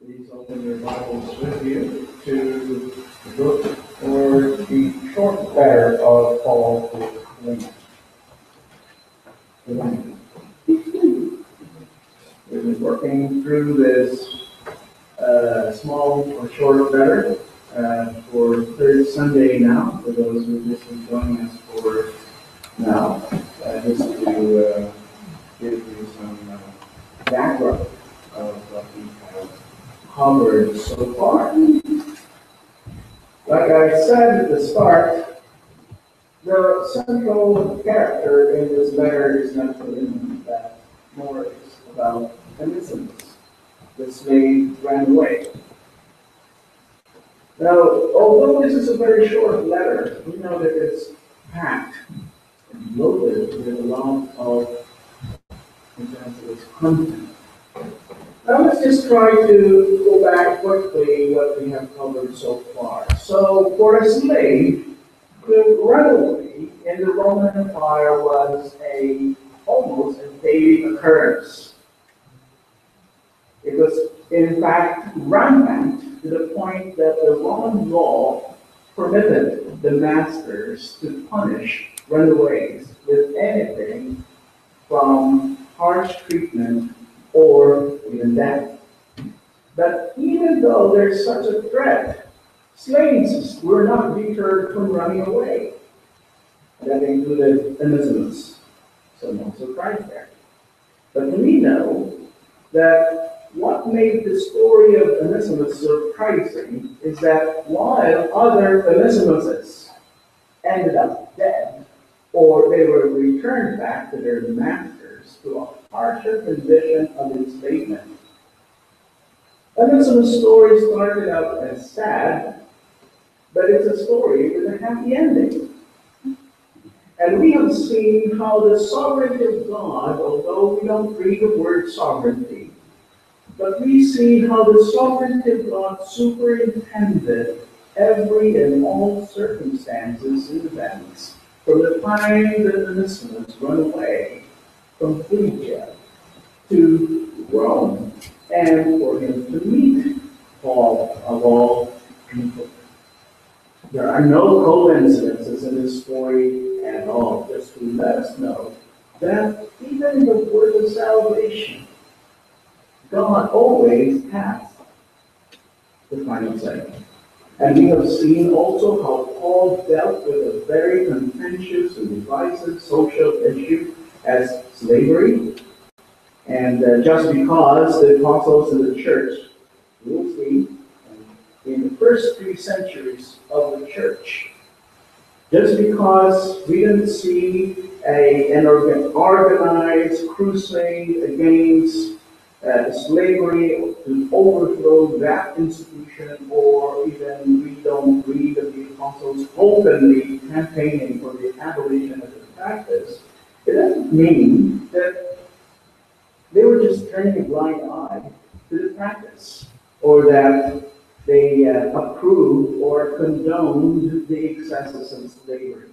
Please open your Bibles with you to the book or the short letter of Paul to Philemon. We've been working through this small or short letter for third Sunday now, for those who have been joining us for now, just to give you some background of what we have covered so far. Like I said at the start, the central character in this letter is not Philemon, that more is about Onesimus, the slave ran away. Now, although this is a very short letter, we know that it's packed and loaded with a lot of its content. Now let's just try to go back quickly what we have covered so far. So for a slave to run away in the Roman Empire was almost a daily occurrence. It was in fact rampant to the point that the Roman law permitted the masters to punish runaways with anything from harsh treatment or even death. But even though there's such a threat, slaves were not deterred from running away. That included Onesimus, so no surprise there. But we know that what made the story of Onesimus surprising is that while other Onesimuses ended up dead, or they were returned back to their masters to a harsher condition of enslavement, Onesimus' story started out as sad, but it's a story with a happy ending. And we have seen how the sovereignty of God, although we don't read the word sovereignty, but we see how the sovereignty of God superintended every and all circumstances and events from the time that Onesimus ran away from Phrygia to Rome, and for him to meet Paul of all people. There are no coincidences in this story at all, just to let us know that even in the word of salvation, God always has the final say. And we have seen also how Paul dealt with a very contentious and divisive social issue as slavery. And just because the apostles of the church, we'll see, in the first 3 centuries of the church, just because we didn't see an organized crusade against slavery to overthrow that institution, or even we don't read of the apostles openly campaigning for the abolition of the practice, it doesn't mean that they were just turning a blind eye to the practice, or that they approved or condoned the excesses of slavery.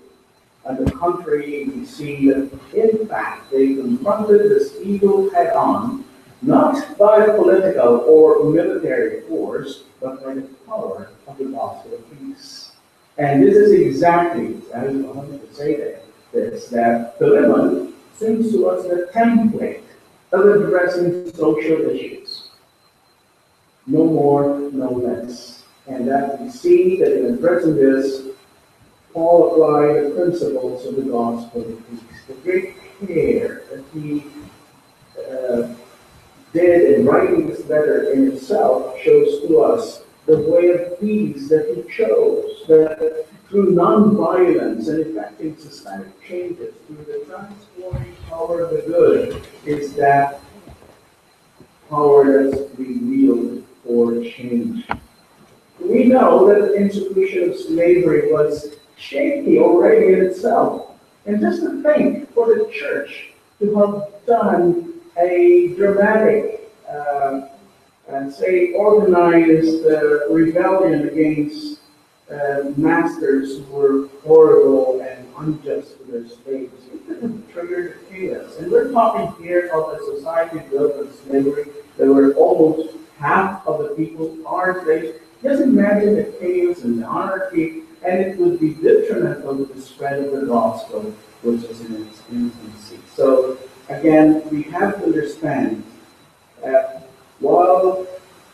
On the contrary, we see that in fact they confronted this evil head on, not by political or military force, but by the power of the gospel of peace. And this is exactly, I wanted to say that Philemon seems to us the template of addressing social issues. No more, no less. And that we see that in addressing this, Paul applied the principles of the gospel of peace. The great care that he did in writing this letter in itself shows to us the way of peace that he chose, that through non-violence and effecting systemic changes through the transforming power of the good is that power that's to be wielded for change. We know that the institution of slavery was shaky already in itself. And just to think for the church to have done a dramatic and say organized rebellion against masters who were horrible and unjust to their slaves, it could have triggered chaos. And we're talking here of a society built on slavery that were almost half of the people are saved. Just imagine the chaos and the anarchy, and it would be detrimental to the spread of the gospel, which is in its infancy. So, again, we have to understand that while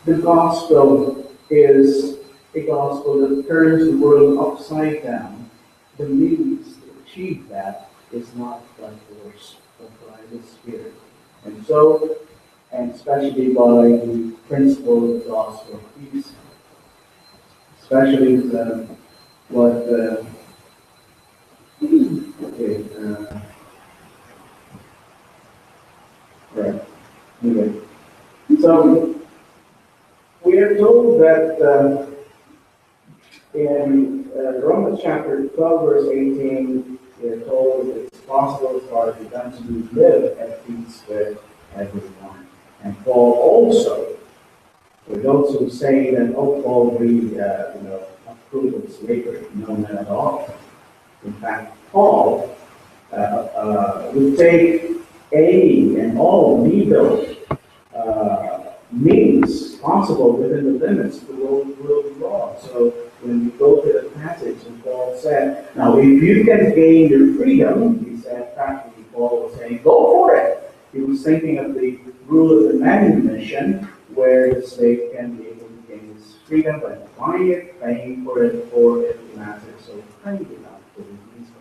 the gospel is a gospel that turns the world upside down, the means to achieve that is not by force, but by the Spirit. And so, and especially by the principle of the gospel of peace, especially right. Anyway. So, we are told that in Romans chapter 12, verse 18, we are told that it's possible for the done to live at peace with everyone. And Paul also, for those who say that, oh, Paul really, approved of slavery, no, not at all. In fact, Paul would take any and all legal means possible within the limits of the world law. So when we go to the passage, and Paul said, now if you can gain your freedom, he said, practically Paul was saying, go for it. He was thinking of the rule of the manumission, where the slave can be able to gain his freedom by buying it, paying for it, or if the master so kind enough to release him.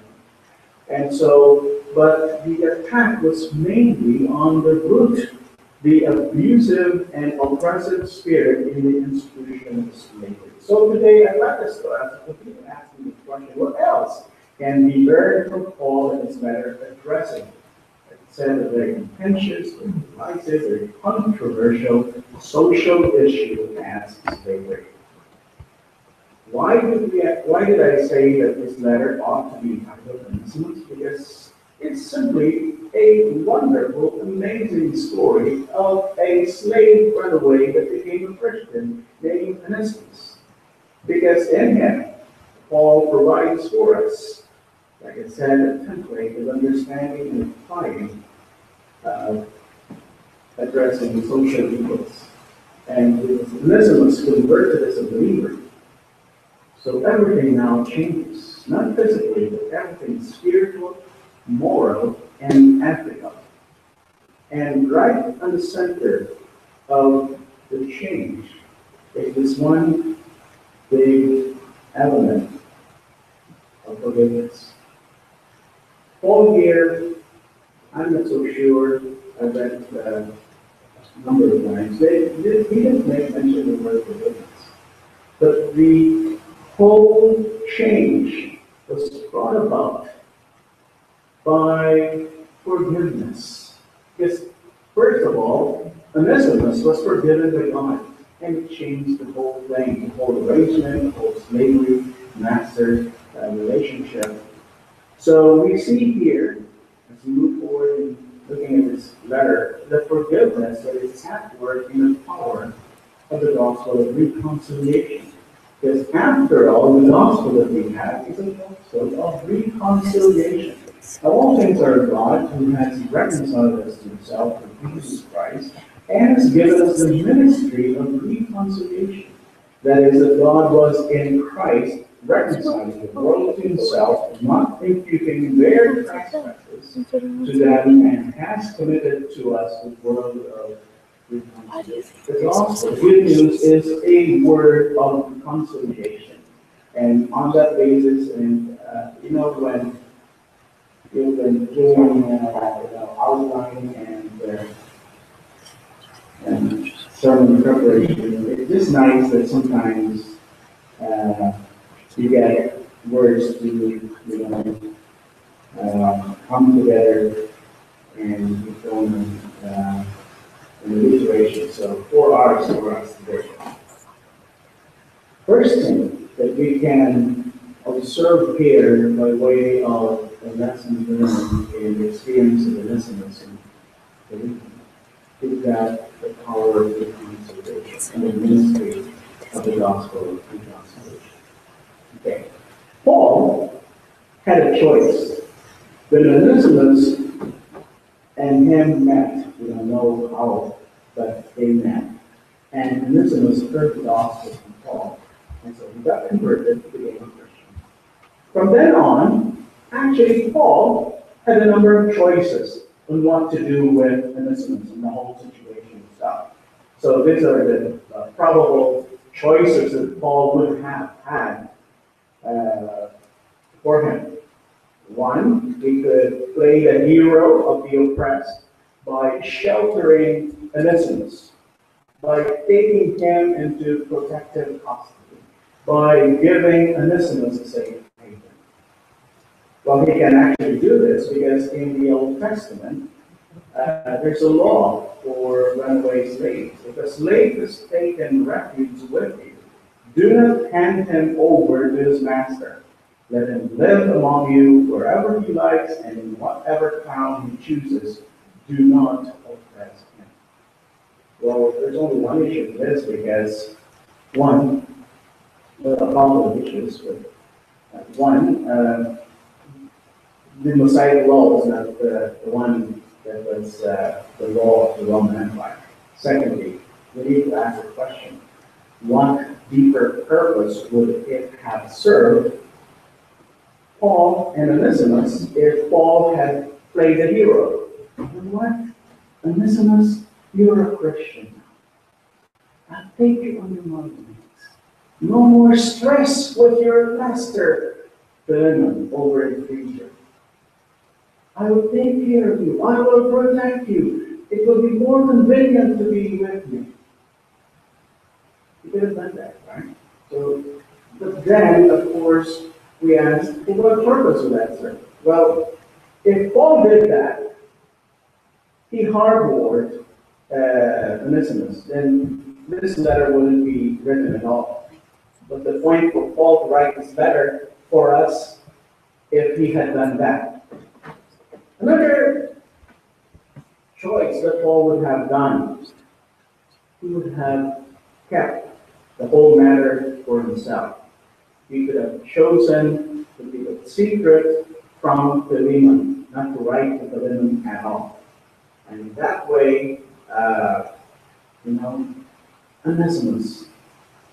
And so, but the attack was mainly on the root, the abusive and oppressive spirit in the institution of slavery. So today, I'd like us to continue asking the question, what else can be learned from Paul in this matter addressing? Like I said, a very contentious, very divisive, very controversial social issue as slavery. Why did I say that this letter ought to be entitled Onesimus? Because it's simply a wonderful, amazing story of a slave runaway that became a Christian named Onesimus. Because in him, Paul provides for us, like I said, a template of understanding and applying, addressing social evils. And Onesimus converted as a believer. So everything now changes, not physically, but everything spiritual, moral, and ethical. And right on the center of the change is this one big element of forgiveness. Paul here, I'm not so sure, I've read a number of times, he didn't make mention of the word forgiveness. But the whole change was brought about by forgiveness. Because, first of all, Onesimus was forgiven by God, and it changed the whole thing, the whole arrangement, the whole slavery, master relationship. So we see here, as we move forward in looking at this letter, the forgiveness that is at work in the power of the gospel of reconciliation. Because after all, the gospel that we have is a gospel of reconciliation. Now, all things are God who has reconciled us to himself through Jesus Christ and has given us the ministry of reconciliation. That is, that God was in Christ reconciling the world to himself, not imputing their trespasses to them, and has committed to us the word of reconciliation. The gospel, good news, is a word of reconciliation. And on that basis, and when you've been doing outline and sermon preparation, it's just nice that sometimes you get words to come together and become an alliteration. So 4 hours for us today. First thing that we can observe here by way of a lesson learned in the experience of Onesimus and is that the power of reconciliation and the ministry of the gospel of reconciliation. Okay. Paul had a choice. When Onesimus and him met, we don't know how, but they met. And Onesimus heard the gospel from Paul. And so he got converted, became a Christian. From then on, actually, Paul had a number of choices on what to do with Onesimus and the whole situation and stuff. So these are the probable choices that Paul would have had for him. One, he could play the hero of the oppressed by sheltering Onesimus, by taking him into protective custody, by giving Onesimus a safe haven. Well, he can actually do this because in the Old Testament, there's a law for runaway slaves. If a slave has taken refuge with you, do not hand him over to his master. Let him live among you wherever he likes and in whatever town he chooses. Do not oppress him. Well, there's only one issue with this because, one, well, a couple of issues, but one, the Mosaic law was not the one that was the law of the Roman Empire. Secondly, we need to ask the question, what deeper purpose would it have served Paul and Onesimus if Paul had played a hero? And what? Onesimus, you're a Christian now. I'll take you under my wings. No more stress with your master, Philemon, over in Egypt. I will take care of you. I will protect you. It will be more convenient to be with me. He could have done that, right? So, but then, of course, we ask, well, what purpose would that serve? Well, if Paul did that, he harbored Onesimus, then this letter wouldn't be written at all. But the point for Paul to write this letter for us if he had done that. Another choice that Paul would have done, he would have kept the whole matter for himself. He could have chosen to keep it secret from Philemon, not to write to Philemon at all. And that way, Onesimus,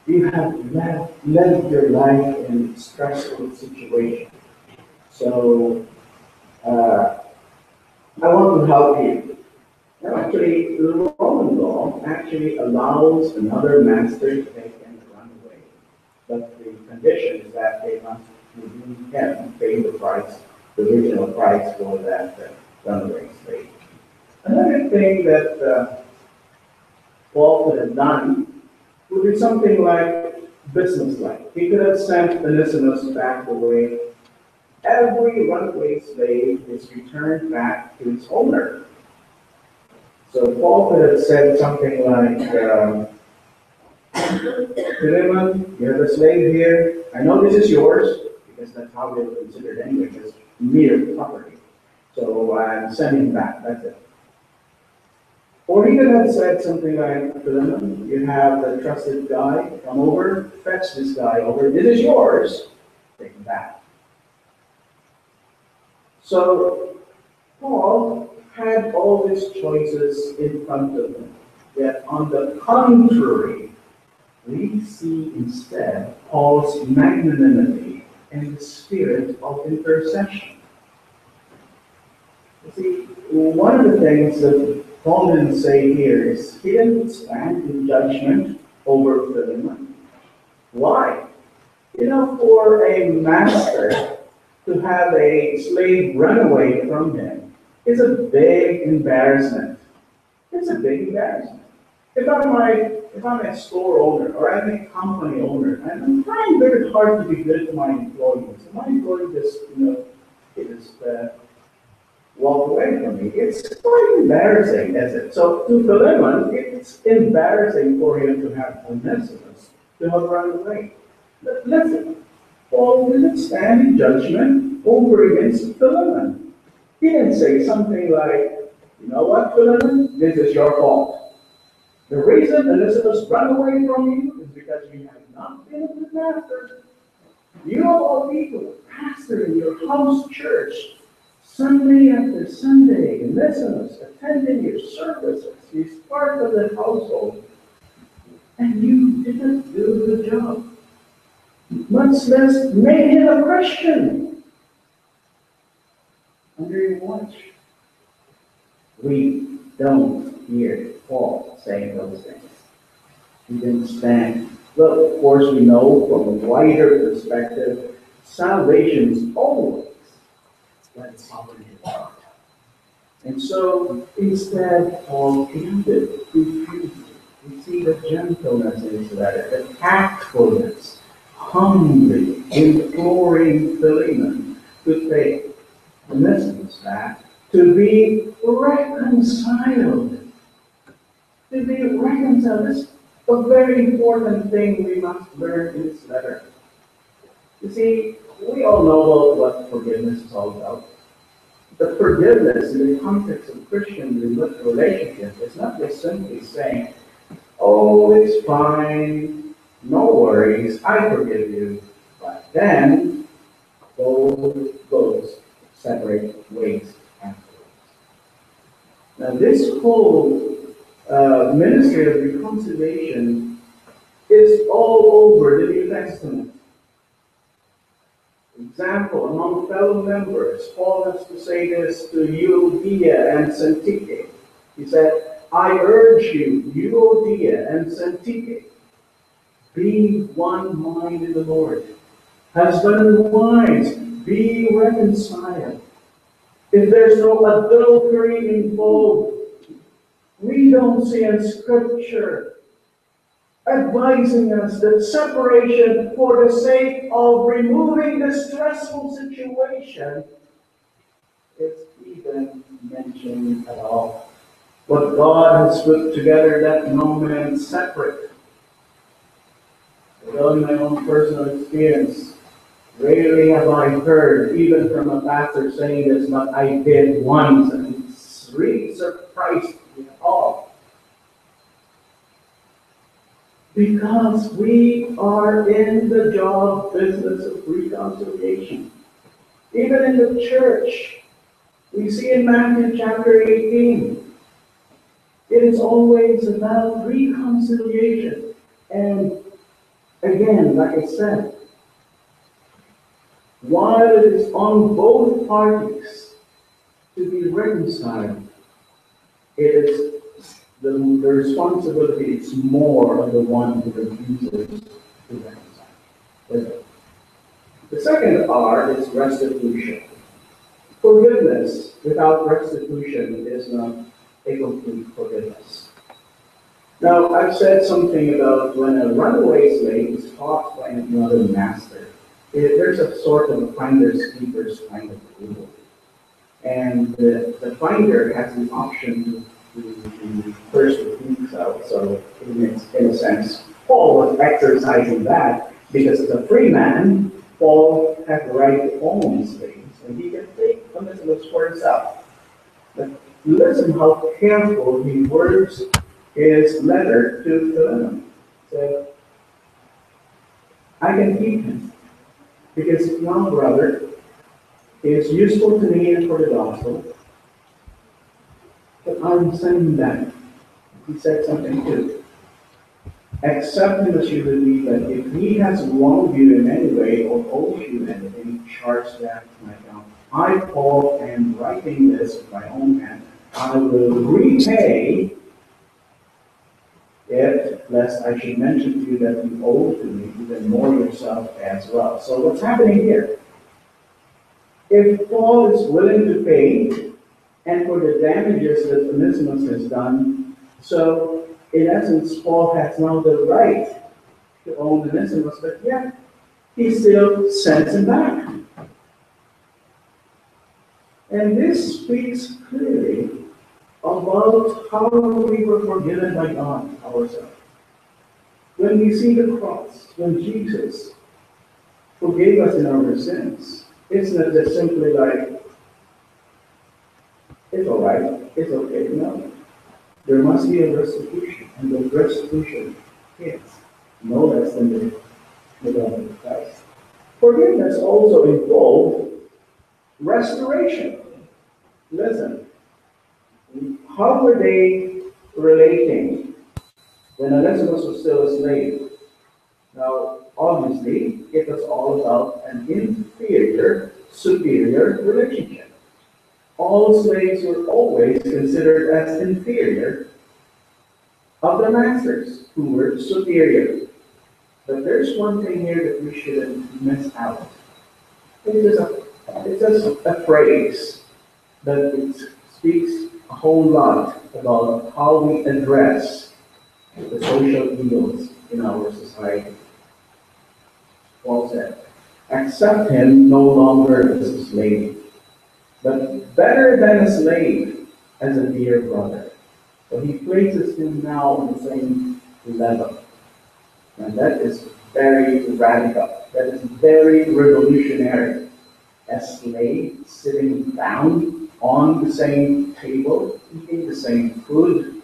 you have led your life in a stressful situation. So, I want to help you. Now, actually, the Roman law actually allows another master to take him and run away. But the condition is that they must redeem him and pay the price, the original price for that runaway slave. Another thing that Paul could have done would be something like businesslike. He could have sent Onesimus back away. Every runaway slave is returned back to its owner. So Paul could have said something like, Philemon, you have a slave here. I know this is yours, because that's how they were considered anyway, as mere property. So I'm sending back, that's it. Or he could have said something like, Philemon, you have a trusted guy, come over, fetch this guy over, this is yours, take him back. So Paul had all these choices in front of him. Yet on the contrary, we see instead Paul's magnanimity and the spirit of intercession. You see, one of the things that Paul didn't say here is he didn't stand in judgment over Philemon. Why? For a master to have a slave run away from him is a big embarrassment. It's a big embarrassment. If I'm a store owner or I'm a company owner and I'm trying very hard to be good to my employees, and my employee just walk away from me, it's quite embarrassing, isn't it? So to Philemon, it's embarrassing for him to have Onesimus to have run away. But listen, Paul didn't stand in judgment over against Philemon. He didn't say something like, you know what, Philemon, this is your fault. The reason Onesimus ran away from you is because you have not been a good master. You of all people, pastor in your house church, Sunday after Sunday, Onesimus attending your services. He's part of the household. and you didn't do the job. Much less made him a Christian under your watch. We don't hear Paul saying those things. He didn't stand. Well, of course, we know from a wider perspective, salvation is always by the sovereignty of God. And so, instead, Paul refused. We see the gentleness in his letter, the tactfulness, humbly imploring Philemon to faith. And this is that, to be reconciled. To be reconciled. This is a very important thing we must learn in this letter. You see, we all know what forgiveness is all about. The forgiveness in the context of Christian relationship is not just simply saying, oh, it's fine, no worries, I forgive you. But then, those separate ways afterwards. Now, this whole ministry of reconciliation is all over the New Testament. Example, among fellow members, Paul has to say this to Eusebio and Syntyche. He said, I urge you, Eusebio and Syntyche, be one mind in the Lord. Husband and wives, be reconciled. If there's no adultery involved, we don't see in Scripture advising us that separation for the sake of removing the stressful situation is even mentioned at all. What God has put together that moment separate. Well, in my own personal experience, rarely have I heard, even from a pastor, saying this, but I did once, and it's really surprised me all. Because we are in the job business of reconciliation. Even in the church, we see in Matthew chapter 18, it is always about reconciliation. And again, like I said, while it is on both parties to be reconciled, it is the responsibility is more of the one who refuses to reconcile. The second R is restitution. Forgiveness without restitution is not a complete forgiveness. Now, I've said something about when a runaway slave is taught by another master, there's a sort of a finder's keeper's kind of rule. And the finder has the option to first refuse out. So in a sense, Paul was exercising that because as a free man, Paul had the right to own his things, and he can take Onesimus for himself. But listen how careful he words his letter to Philemon. So, I can keep him because now, brother, he is useful to me and for the gospel. But I'm sending back. He said something too. Accept him as you believe that if he has wronged you in any way or owes you anything, charge that to my account. I, Paul, am writing this with my own hand. I will repay it, lest I should mention to you that you owe to me even more yourself as well. So what's happening here? If Paul is willing to pay, and for the damages that Onesimus has done, so in essence, Paul has now the right to own Onesimus, but yet he still sends him back. And this speaks clearly about how we were forgiven by God ourselves. When we see the cross, when Jesus forgave us in our sins, it's not just simply like, it's all right, it's okay. No. There must be a restitution, and the restitution is no less than the blood of Christ. Forgiveness also involves restoration. Listen, how were they relating? when Onesimus was still a slave. Now, obviously, it was all about an inferior, superior relationship. All slaves were always considered as inferior of the masters, who were superior. But there's one thing here that we shouldn't miss out. It's just a phrase, but it speaks a whole lot about how we address the social evils in our society. Paul said, accept him no longer as a slave, but better than a slave, as a dear brother. So he places him now on the same level. And that is very radical. That is very revolutionary. A slave sitting down on the same table, eating the same food.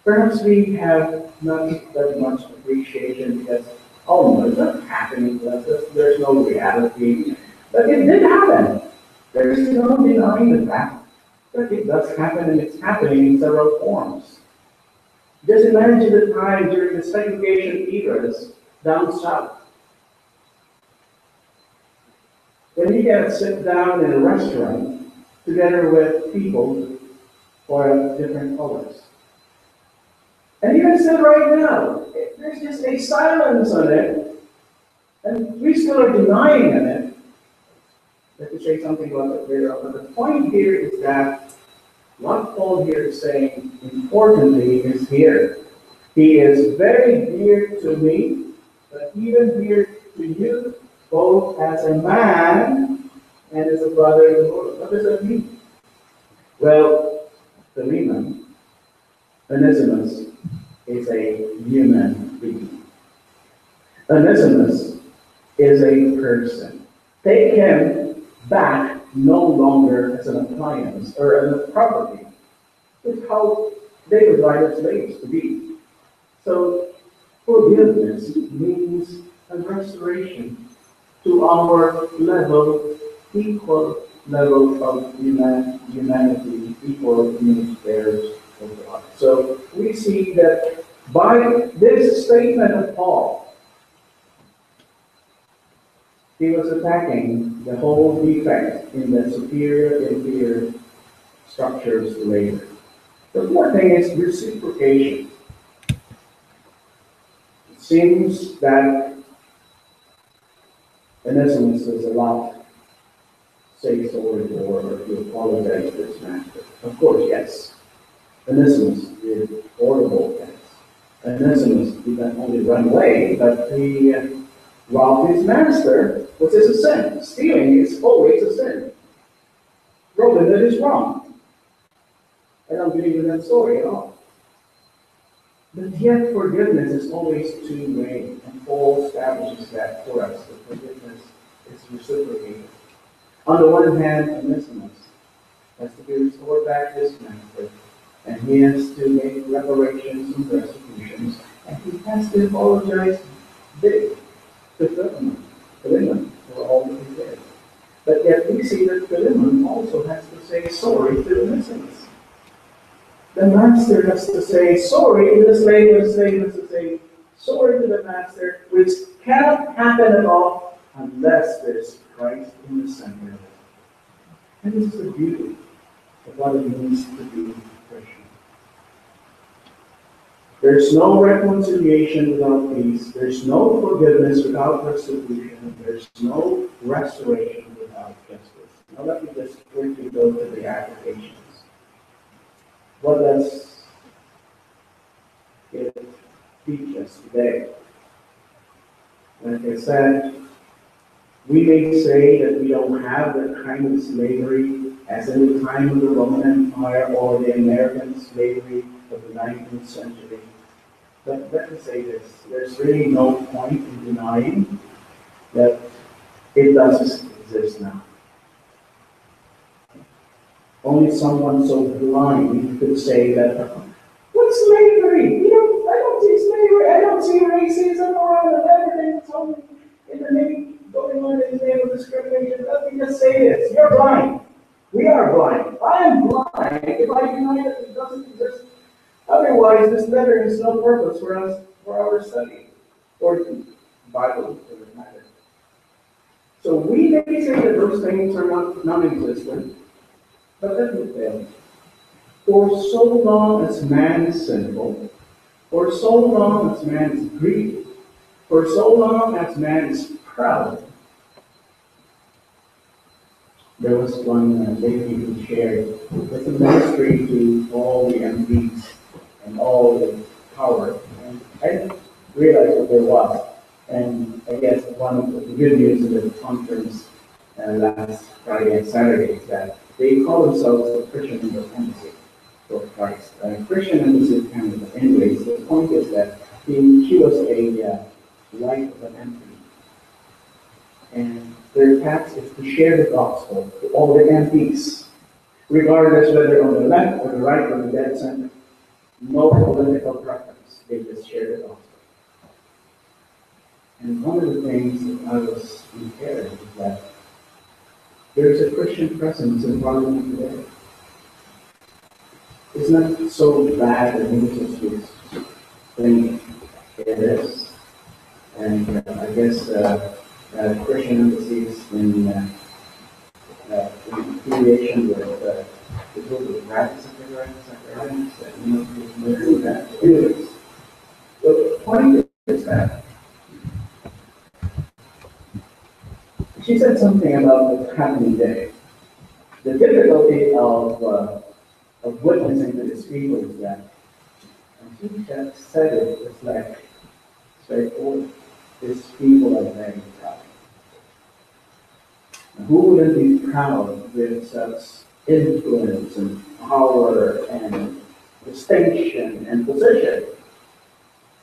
Perhaps we have not that much appreciation because, oh no, it's not happening to us. There's no reality. But it did happen. There's no denying the fact that it does happen, and it's happening in several forms. Just imagine the time during the segregation eras down south. When you can sit down in a restaurant together with people who are of different colors. And even still right now, there's just a silence on it, and we still are denying in it. Let me say something about that later on. But the point here is that what Paul here is saying, importantly, is here. He is very dear to me, but even dear to you, both as a man and as a brother in the Lord. What does that mean? Well, Philemon, Onesimus, is a human being. Onesimus is a person. Take him back no longer as an appliance or as a property. It's how they would like their slaves to be. So, forgiveness means a restoration to our level, equal level of humanity, equal image bearers of God. So we see that by this statement of Paul, he was attacking the whole defect in the superior-inferior structures later. The fourth thing is reciprocation. It seems that Onesimus is allowed to say sorry or to apologize to his master. Of course, yes. Onesimus did horrible things. Onesimus did not only run away, but he robbed his master, which is a sin. Stealing is always a sin. Robin Hood is wrong. I don't believe in that story at all. But yet forgiveness is always two-way, and Paul establishes that for us. That forgiveness is reciprocated. On the one hand, Onesimus has to be restored back to his master, and he has to make reparations and restitutions, and he has to apologize big to Philemon for all that he did. But yet we see that Philemon also has to say sorry to Onesimus. The master has to say sorry to the slave, and the slave has to say sorry to the master, which cannot happen at all unless there's Christ in the center of it. And this is the beauty of what it means to be Christian. There's no reconciliation without peace. There's no forgiveness without restitution. There's no restoration without justice. Now let me just quickly go to the applications. What does it teach us today? Like I said, we may say that we don't have that kind of slavery as in the time of the Roman Empire or the American slavery of the 19th century. But let me say this, there's really no point in denying that it does exist now. Only someone so blind could say that, what's slavery? I don't see slavery, I don't see racism around and everything. It's only in the name, going on in the name of discrimination. Let me just say this, you're blind. We are blind. I am blind if I deny that it doesn't exist. Otherwise, this letter has no purpose for us, for our study, or the Bible, for that matter. So we may say that those things are not non-existent, but let me tell you, for so long as man is sinful, for so long as man is greedy, for so long as man is proud, there was one lady who shared with a ministry to all the MPs and all the power. And I didn't realize what there was. And I guess one of the good news of the conference last Friday and Saturday is that they call themselves the Christian Embassy for Christ. Christian Embassy of Canada. Anyways, the point is that she was a wife of an MP. And their task is to share the gospel to all the MPs, regardless whether on the left or the right or the dead center. No political preference. They just share the gospel. And one of the things that I was encouraged is that there's a Christian presence in Parliament today. It's not so bad that Moses was think it is. And I guess Christian embassies in affiliation with the group of rabbis, anyways, the point is that she said something about what's happening there. The difficulty of witnessing to these people is that, and she just said it, it's like straightforward. These people are very proud. Who wouldn't be proud with such influence and power and distinction and position?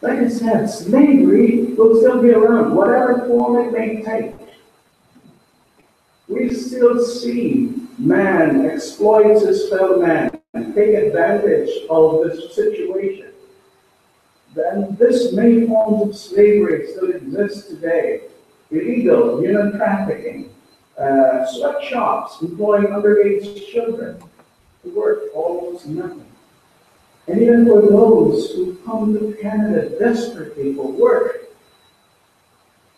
Like I said, slavery will still be around, whatever form it may take. We still see man exploits his fellow man and take advantage of this situation. Then this many forms of slavery still exist today. Illegal human trafficking, sweatshops employing underage children to work almost nothing. And even for those who come to Canada desperately for work,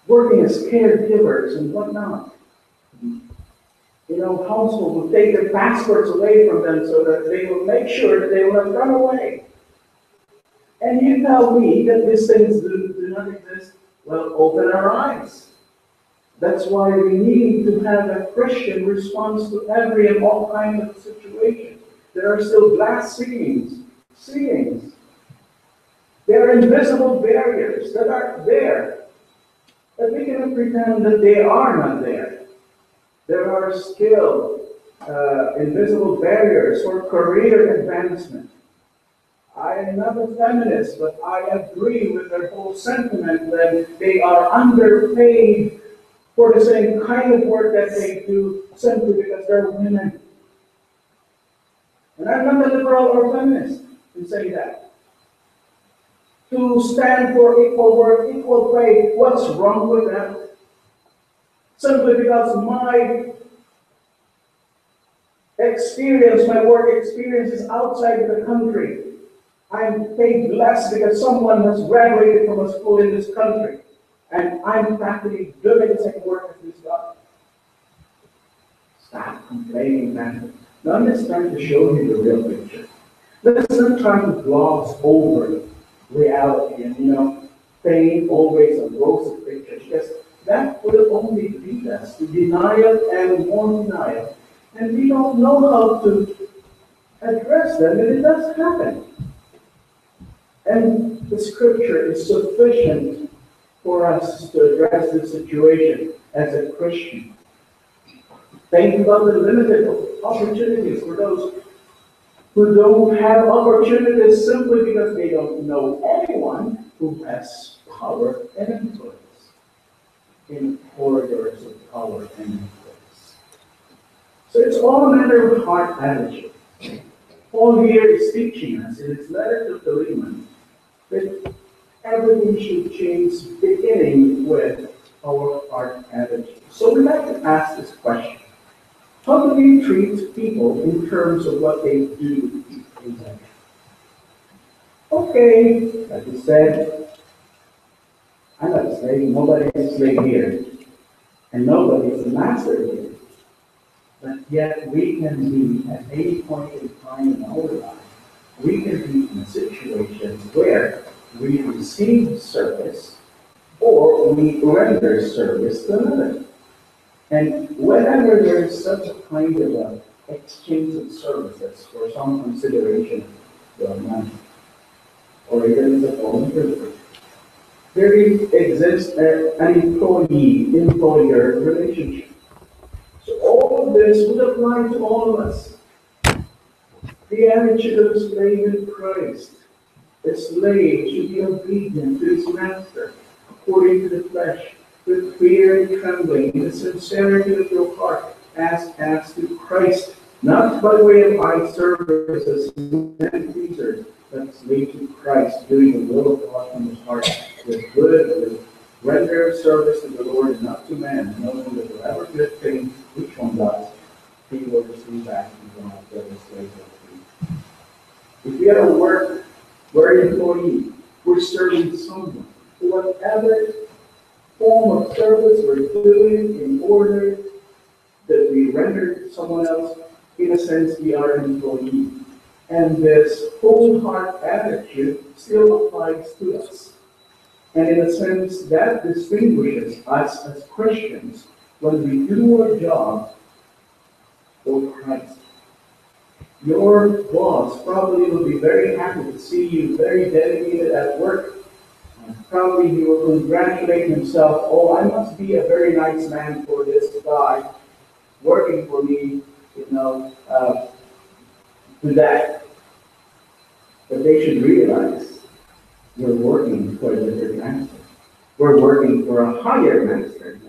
working as caregivers and whatnot. Households will take their passports away from them so that they will make sure that they will not run away. And you tell me that these things do not exist? Well, open our eyes. That's why we need to have a Christian response to every and all kinds of situations. There are still glass ceilings. There are invisible barriers that are there. But we cannot pretend that they are not there. There are still invisible barriers for career advancement. I am not a feminist, but I agree with their whole sentiment that they are underpaid for the same kind of work that they do simply because they're women. And I'm not a liberal or feminist to say that. To stand for equal work, equal pay, what's wrong with that? Simply because my experience, my work experience is outside of the country. I'm paid less because someone has graduated from a school in this country. And I'm practically doing the same work as this guy. Stop complaining, man. Now I'm just trying to show you the real picture. Let's not try to gloss over reality and, paint always a rosy picture, because that will only lead us to denial and more denial. And we don't know how to address them, and it does happen. And the scripture is sufficient for us to address this situation as a Christian. Think about the limited opportunities for those who don't have opportunities simply because they don't know anyone who has power and influence in corridors of power and influence. So it's all a matter of heart attitude. Paul here is teaching us in his letter to Philemon that everything should change beginning with our heart attitude. So we'd like to ask this question. How do we treat people in terms of what they do in life? Okay, like you said, I'm not a slave, nobody is a slave here, and nobody is a master here. But yet we can be at any point in time in our life, we can be in situations where we receive service or we render service to another. And whenever there is such a kind of a exchange of services for some consideration of money, or even as a form of privilege, there exists an employee-employer relationship. So all of this would apply to all of us. The attitude of a slave in Christ. The slave should be obedient to his master, according to the flesh, with fear and trembling, in the sincerity of your heart, as to Christ, not by way of eye service as men pleasers, but slave to Christ, doing the will of God from his heart, with render service to the Lord and not to man, knowing that whatever good thing each one does, he will receive back from God, whether slave or free. If we are at work, we're an employee, we're serving someone. Whatever form of service we're doing in order that we render to someone else, in a sense, we are an employee. And this whole heart attitude still applies to us. And in a sense, that distinguishes us as Christians when we do our job for Christ. Your boss probably will be very happy to see you very dedicated at work. Probably he will congratulate himself, oh, I must be a very nice man for this guy working for me, to that. But they should realize we're working for a different master. We're working for a higher master.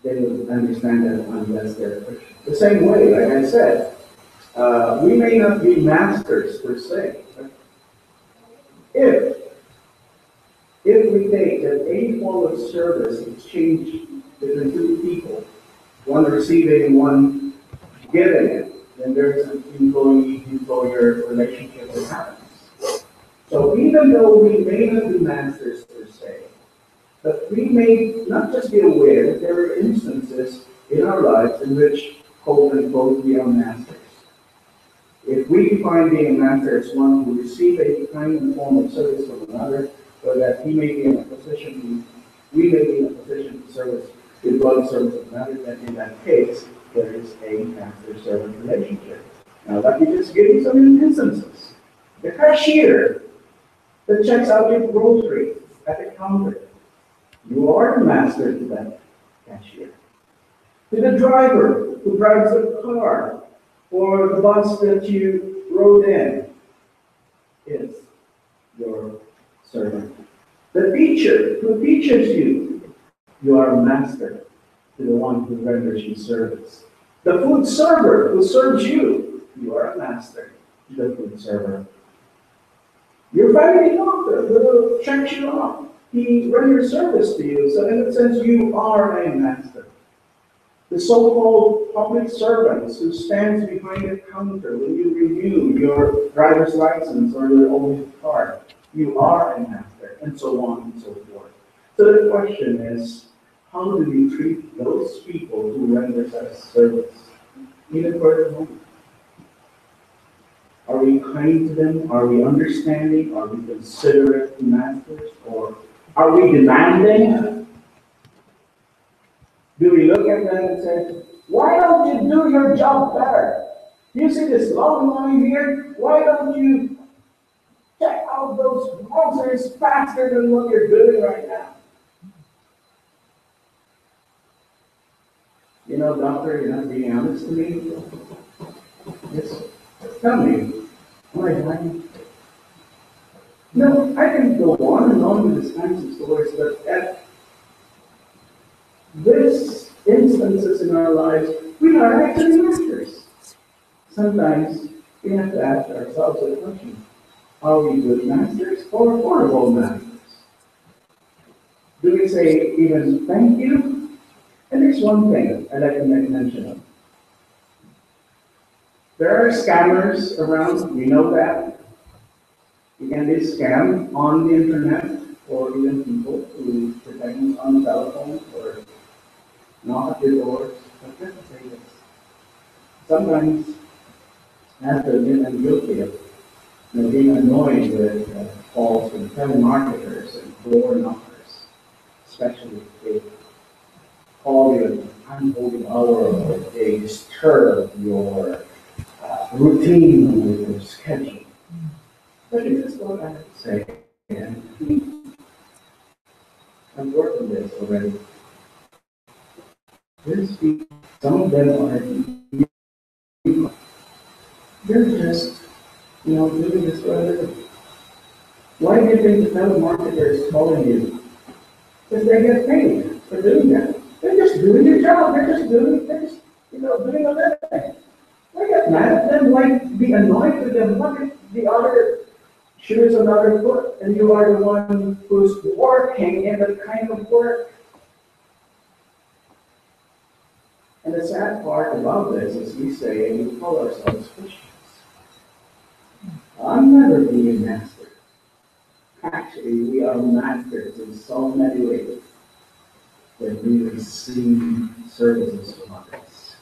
They will understand that unless they're Christian. The same way, like I said, we may not be masters per se. But if we take that any form of service exchange between two people, one receiving, one giving it, then there's an employee-employer relationship that happens. So even though we may not be masters per se, but we may not just be aware that there are instances in our lives in which, quote unquote, we are masters. If we define being a master as one who receives a kind and form of service from another, so that he may be in a position we may be in a position to service, to employ service of another, then in that case, there is a master-servant relationship. Now, let me just give you some instances. The cashier that checks out your groceries at the counter, you are the master to that cashier. To the driver who drives the car or the bus that you rode in is your servant. The teacher who teaches you, you are a master to the one who renders you service. The food server who serves you, you are a master to the food server. Your family doctor who checks you off, he renders service to you. So in a sense, you are a master. The so-called public servants who stands behind the counter when you renew your driver's license or your own car, you are a master, and so on and so forth. So the question is, how do we treat those people who render us service, even for the moment? Are we kind to them? Are we understanding? Are we considerate to masters? Or are we demanding? Do we look at them and say, why don't you do your job better? You see this long line here? Why don't you check out those groceries faster than what you're doing right now? You know, doctor, you're not being honest to me. Yes. Tell me. Am I lying? No, I can go on and on with these kinds of stories, but at this instances in our lives, we are actually masters. Sometimes we have to ask ourselves the question, are we good masters or horrible masters? Do we say even thank you? And there's one thing I'd like to make mention of. There are scammers around, we know that. You can be scammed on the internet, or even people who depend on telephones or knock at your doors. But let me say this. Sometimes, after I'm guilty of being annoyed with calls from telemarketers and door knockers, especially if they call you at an unholy hour or they disturb your routine with your schedule. But it is what I have to say, and I've worked on this already. These people, some of them are, they're just, doing this for a living. Why do you think the telemarketer is calling you? Because they get paid for doing that. They're just doing their job. They're just doing a living. Why get mad at them? Why be annoyed with them? What if the other shoes another foot and you are the one who's working in that kind of work? And the sad part about this is we say, and we call ourselves Christians. I'm never being a master. Actually, we are masters in so many ways when we receive services from others.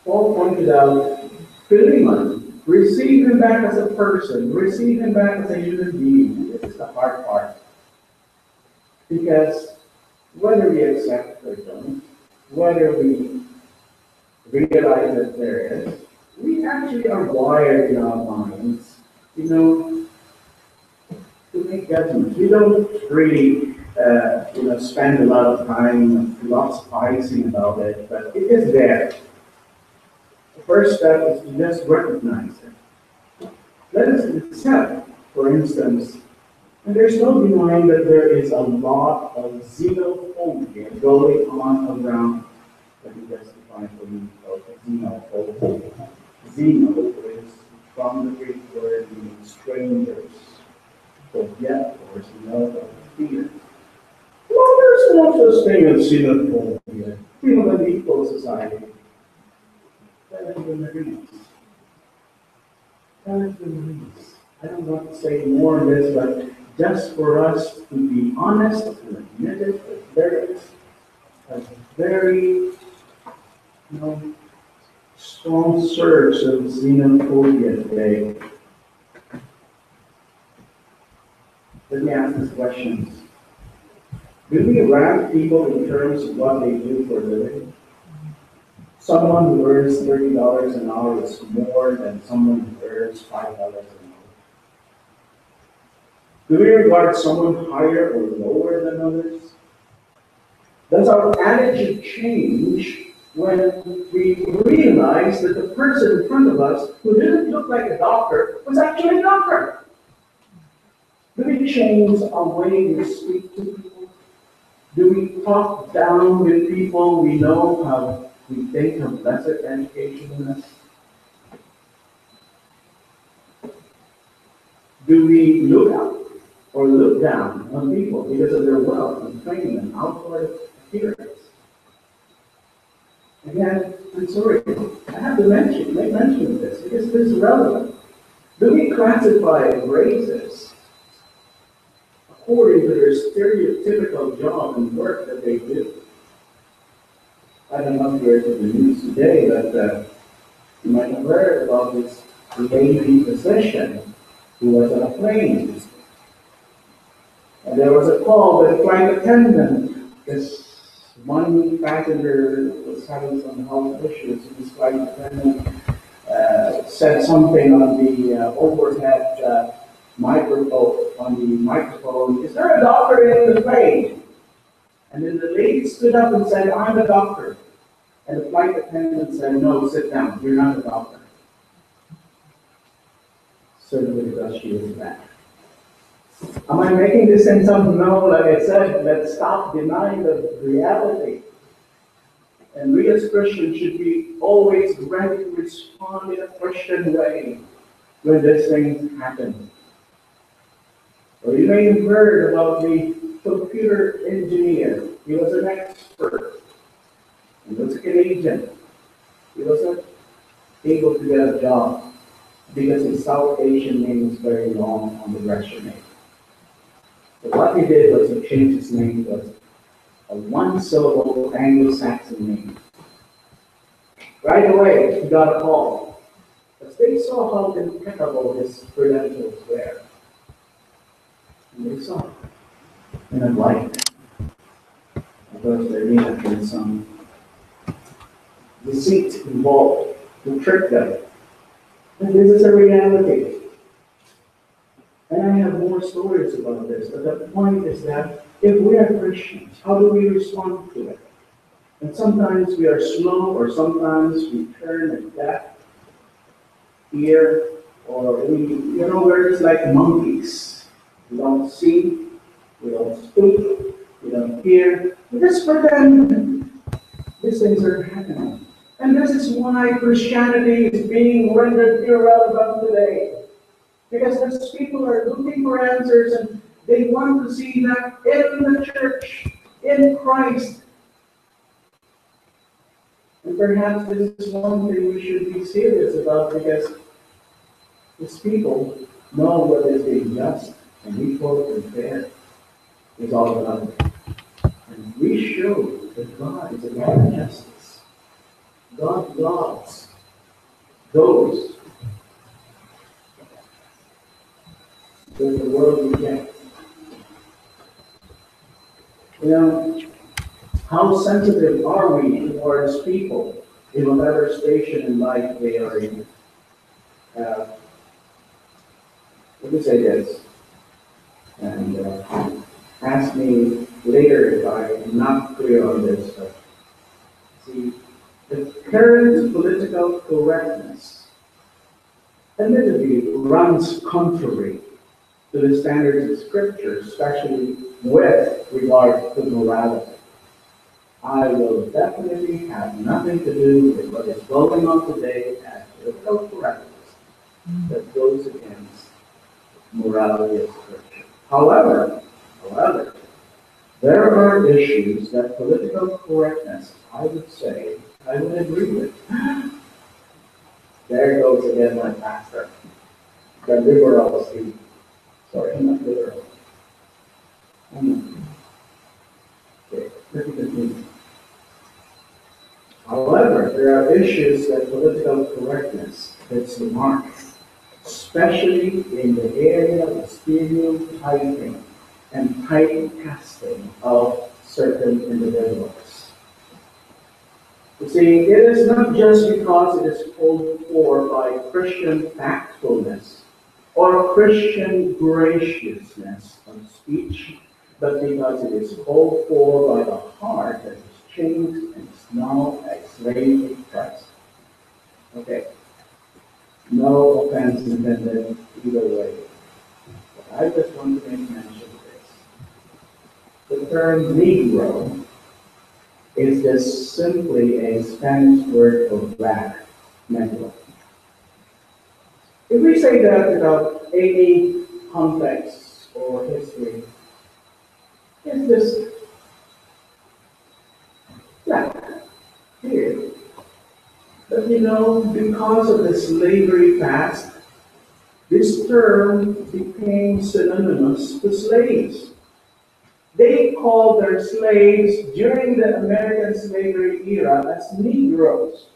Paul pointed out, Philemon, receive him back as a person, receive him back as a human being. This is the hard part. Because whether we accept or don't, whether we realize that there is, we actually are wired in our minds, to make judgments. We don't really, spend a lot of time philosophizing about it, but it is there. The first step is to just recognize it. Let us accept, for instance, and there's no denying that there is a lot of xenophobia going on around. Let me just define for you xenophobia. Xeno is from the Greek word meaning strangers. Phobia, or xeno, fear. Well, there's no such thing as xenophobia. We have an equal society. That is the Marines. That is the Marines. I don't want to say more of this, but just for us to be honest and admit it, that there is a very, strong surge of xenophobia today. Let me ask this question. Do we rank people in terms of what they do for a living? Someone who earns $30 an hour is more than someone who earns $5 an hour. Do we regard someone higher or lower than others? Does our attitude change when we realize that the person in front of us who didn't look like a doctor was actually a doctor? Do we change our way we speak to people? Do we talk down with people we know have, we think, have lesser education than us? Do we look up or look down on people because of their wealth and training and outward appearance? Again, I'm sorry, I have to make mention of this because this is relevant. Do we classify races according to their stereotypical job and work that they do? I don't know if you're in the news today, but you might have heard about this lady physician who was on a plane. And there was a call with a flight attendant. This one passenger was having some health issues, and this flight attendant said something on the overhead microphone, "Is there a doctor in the plane?" And then the lady stood up and said, "I'm a doctor." And the flight attendant said, "No, sit down, you're not a doctor." Certainly because she was back. Am I making this sense? No, like I said, let's stop denying the reality. And we as Christians should be always ready to respond in a Christian way when these things happen. Well, you may have heard about the computer engineer. He was an expert. He was a Canadian. He wasn't able to get a job. because his South Asian name was very long on the resume. But what he did was he changed his name to a one-syllable Anglo-Saxon name. Right away, he got a call. Because they saw how impeccable his credentials were. And they saw it. And it liked. Because there may have been some deceit involved to trick them. And this is a reality. And I have more stories about this, but the point is that if we are Christians, how do we respond to it? And sometimes we are slow, or sometimes we turn a deaf ear, or we're just like monkeys. We don't see, we don't speak, we don't hear. We just pretend these things are happening. And this is why Christianity is being rendered irrelevant today. Because these people are looking for answers and they want to see that in the church, in Christ. And perhaps this is one thing we should be serious about, because these people know what is being just and equal and fair is all about it. And we show that God is a God of justice. God loves those that the world rejects. How sensitive are we towards people in whatever station in life they are in? Let me say this, and ask me later if I am not clear on this. But see, the current political correctness admittedly runs contrary to the standards of Scripture, especially with regard to morality. I will definitely have nothing to do with what is going on today as political correctness that goes against morality of Scripture. However, there are issues that political correctness, I would say, I would agree with. There goes again my pastor. The liberals, sorry, I'm not liberal. Okay, let me continue. However, there are issues that political correctness hits the mark, especially in the area of stereotyping and typecasting of certain individuals. You see, it is not just because it is called for by Christian factfulness or Christian graciousness of speech, but because it is called for by the heart that is changed and is now a slave of Christ. Okay. No offense intended either way. But I just want to make mention of this. The term Negro is just simply a Spanish word for black, negro. If we say that without any context or history, it's just black, period. But because of the slavery past, this term became synonymous to slaves. They called their slaves during the American slavery era as Negroes.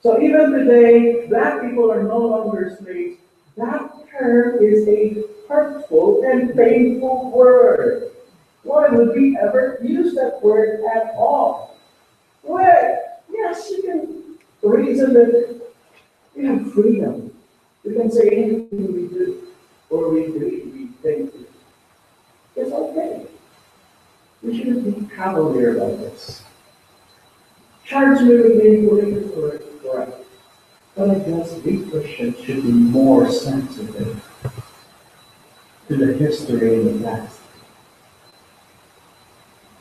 So even today, black people are no longer slaves. That term is a hurtful and painful word. Why would we ever use that word at all? Well, yes, you can reason that we have freedom. We can say anything we do, or we think. It's okay. We shouldn't be cavalier about this. Charge me with being politically correct. But I guess we Christians should be more sensitive to the history in the past.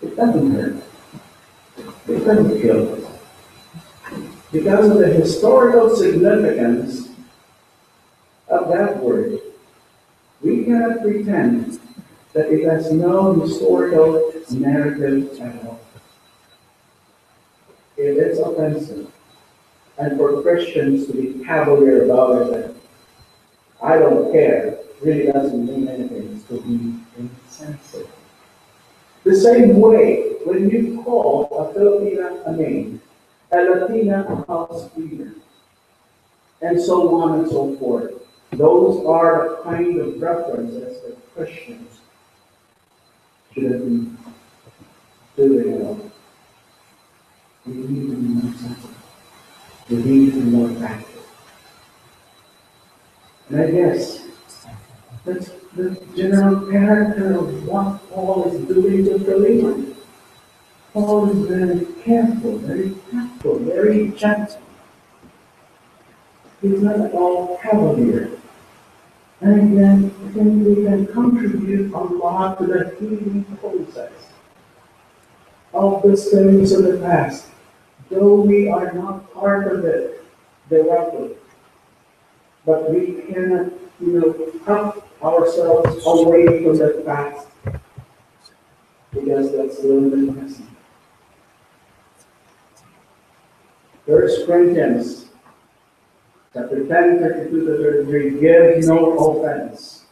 It doesn't hurt. It doesn't kill us. Because of the historical significance of that word, we cannot pretend that it has no historical narrative at all. It is offensive, and for Christians to be cavalier about it, don't care really doesn't mean anything. It's to be insensitive. The same way, when you call a Filipina a name, a Latina a house leader, and so on and so forth, those are the kind of references that Christians shouldn't be doing at all. We need to be more sensitive. We need to be more active. And I guess that's the general character of what Paul is doing to Philemon. Paul is very careful, very tactful, very gentle. He's not at all cavalier. And again, I think we can contribute a lot to the healing process of the sins of the past, though we are not part of it directly. But we cannot, cut ourselves away from the past, because that's a little bit messy. 1 Corinthians chapter 10, 32 to 33, give no offense,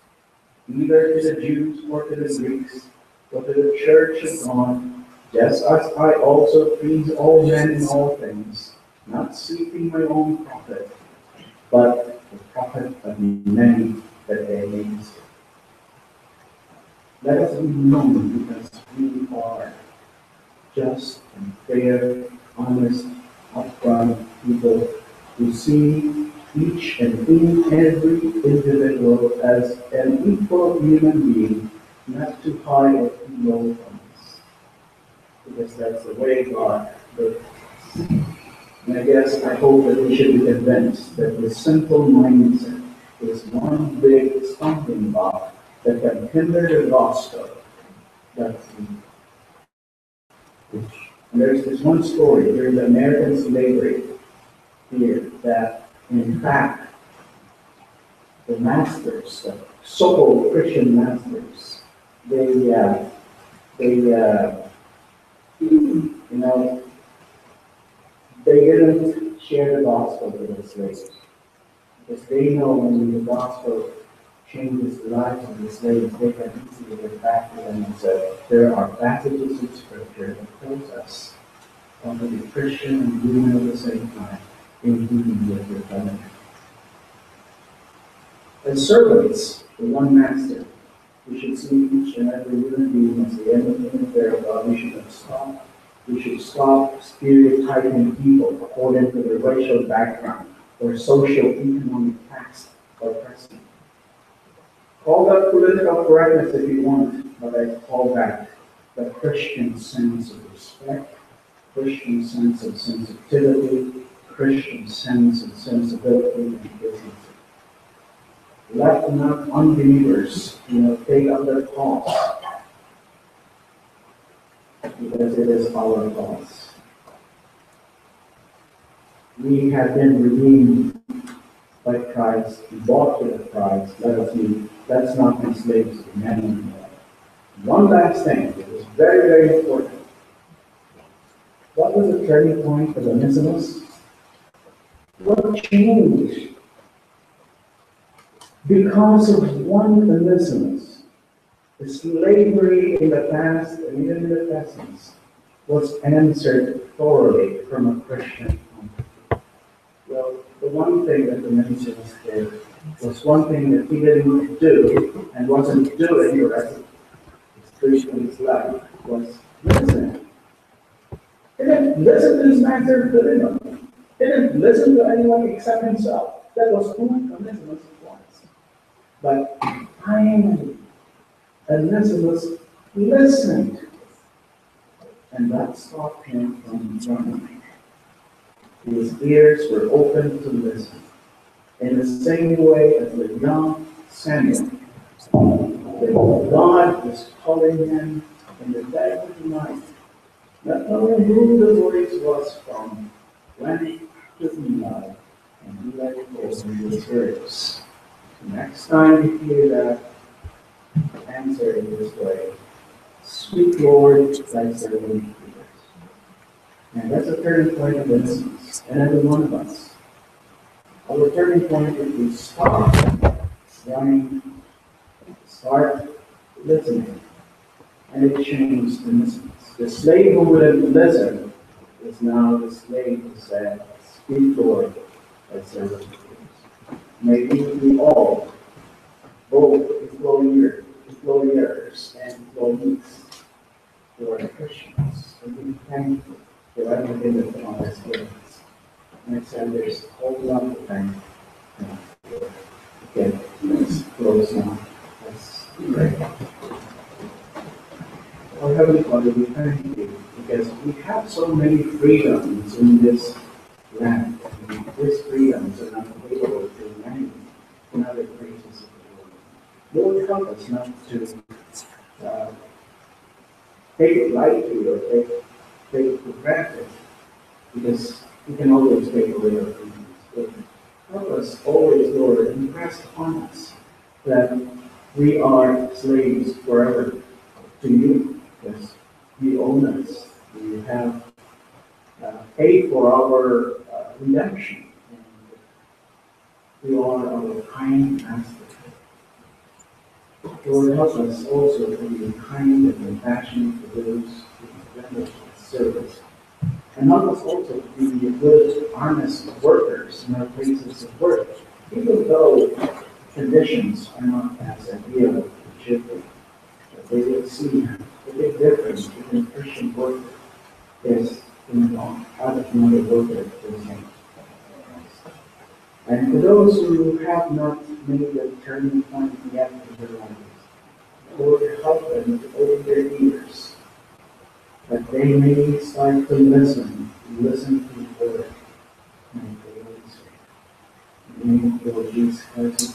either to the Jews or to the Greeks, but to the church of God, just as I also please all men in all things, not seeking my own profit, but the profit of many that they may be saved. Let us be known because we are just and fair, honest, upfront people who see each and every individual as an equal human being, not too high or too low from us. Because that's the way God does. And I hope that we should be convinced that the simple mindset is one big stumbling block that can hinder the gospel. That's and there's this one story during the American slavery here that, in fact, the masters, the so-called Christian masters, they didn't share the gospel with the slaves, because they know when the gospel changes the lives of the slaves, they can easily get back to them and say, there are passages in Scripture that tells us how to be Christian and human at the same time, in keeping with your covenant. As servants to one master, we should see each and every human being as the end of the affair of God. We should stop stereotyping people according to their racial background or socio-economic caste or presence. Call that political correctness if you want, but I call that the Christian sense of respect, Christian sense of sensitivity, Christian sense of sensibility and decency. Let not unbelievers, take up their cause, because it is our cause. We have been redeemed by Christ, bought with a price. Let's not be slaves to men anymore. One last thing, it is very, very important. What was the turning point for the Onesimus? What changed? Because of one Onesimus, the slavery in the past and even in the present was answered thoroughly from a Christian point. Well, the one thing that the Onesimus did was one thing that he didn't do and wasn't doing the rest of his Christian life was listen. He didn't listen to his master Philemon. He didn't listen to anyone except himself. That was who Onesimus was. But finally, Onesimus listened, and that stopped him from running. His ears were open to listen. In the same way as the young Samuel, God was calling him in the dead of the night, not knowing who the voice was from, went to Eli, and Eli told him his words. Next time you hear that, answer in this way: Speak, Lord, thy servant hears. And that's a turning point of innocence, and every one of us. Our turning point is we stop running, start listening. And it changed the listeners. The slave who would have listened is now the slave who said, "Speak, Lord, thy servant hears." May we all, both employers and employees, who are Christians, to be thankful for everything that God has given us. And I said there's a whole lot to thank God for. Okay, let's close now. Let's pray. Our Heavenly Father, we thank you because we have so many freedoms in this land. And these freedoms are not available to many in other places of the world. Lord, help us not to take it lightly or take it for granted, because we can always take away our freedoms. But help us always, Lord, impress upon us that we are slaves forever to you, because you own us. You have paid for our redemption, and you are our kind master. Lord, help us also to be kind and compassionate to those who render service. And help us also to be good, honest workers in our places of work, even though conditions are not as ideal as they should be. But they will see the big difference between a Christian worker is in other another worker for the same. And for those who have not made the turning point yet in their lives, Lord, help them to open their ears, that they may start to listen to the word and the Holy Spirit. In the name of the Lord Jesus Christ.